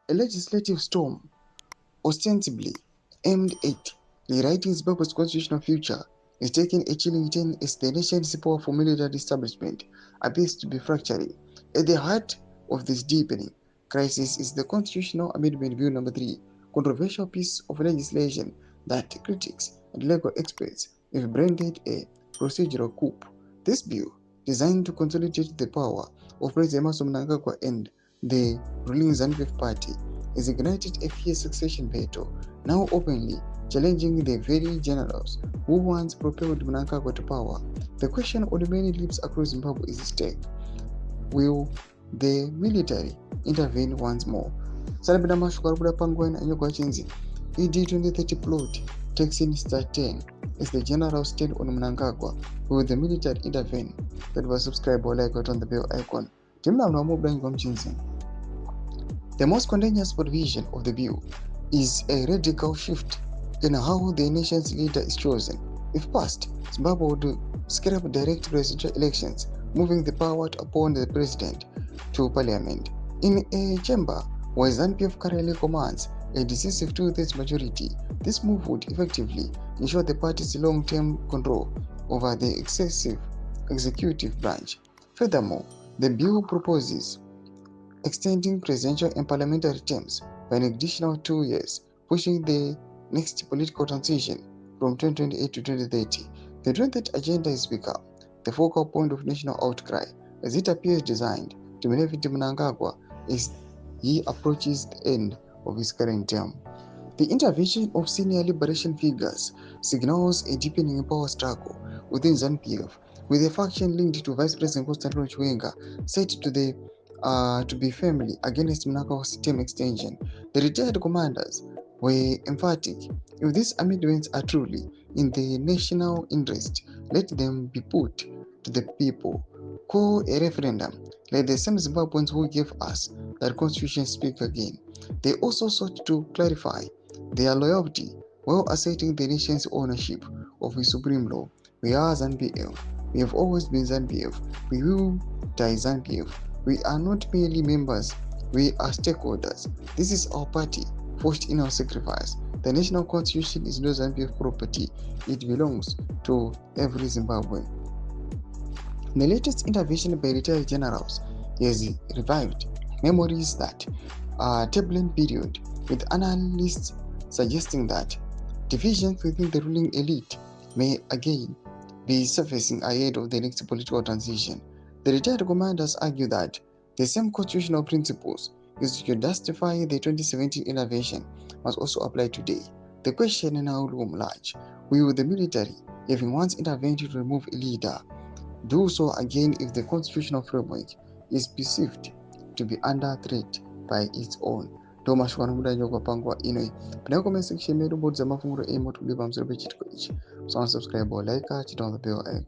A legislative storm, ostensibly aimed at rewriting Zimbabwe's constitutional future, is taking a chilling turn as the nation's powerful military establishment appears to be fracturing. At the heart of this deepening crisis is the Constitutional Amendment Bill No. 3, controversial piece of legislation that critics and legal experts have branded a procedural coup. This bill, designed to consolidate the power of President Mnangagwa and the ruling ZANU-PF party, has ignited a fierce succession battle, now openly challenging the very generals who once propelled Mnangagwa to power. The question on many lips across Zimbabwe is stake. Will the military intervene once more? Salabida Mashukara Pangwen and Yokachinzi, ED 2030 plot takes in start 10 as the general stand on Mnangagwa. Will the military intervene? That was subscribe or like on the bell icon. The most contentious provision of the bill is a radical shift in how the nation's leader is chosen. If passed, Zimbabwe would scrap direct presidential elections, moving the power upon the president to parliament. In a chamber where ZANU-PF currently commands a decisive two-thirds majority, this move would effectively ensure the party's long-term control over the excessive executive branch. Furthermore, the bill proposes extending presidential and parliamentary terms by an additional 2 years, pushing the next political transition from 2028 to 2030. The 2030 agenda has become the focal point of national outcry, as it appears designed to benefit Mnangagwa as he approaches the end of his current term. The intervention of senior liberation figures signals a deepening power struggle within ZANU-PF, with a faction linked to Vice President Constantine Chiwenga said to be firmly against Mnangagwa's term extension. The retired commanders were emphatic. If these amendments are truly in the national interest, let them be put to the people. Call a referendum, like the same Zimbabweans who gave us that constitution speak again. They also sought to clarify their loyalty while asserting the nation's ownership of the supreme law. We are ZANU-PF. We have always been ZANU-PF. We will die ZANU-PF. We are not merely members, we are stakeholders. This is our party, forged in our sacrifice. The national constitution is no ZANU-PF property. It belongs to every Zimbabwean. The latest intervention by retired generals has revived memories that turbulent period, with analysts suggesting that divisions within the ruling elite may again be surfacing ahead of the next political transition. The retired commanders argue that the same constitutional principles used to justify the 2017 intervention must also apply today. The question now looms large: will the military, having once intervened to remove a leader, do so again if the constitutional framework is perceived to be under threat by its own? Tomashwana mudanyo kwa pangwa inoi. Pina comment section medu board za mafunguro emo tulipa msuru pechitiko ichi. So subscribe or like, chita on the bell icon.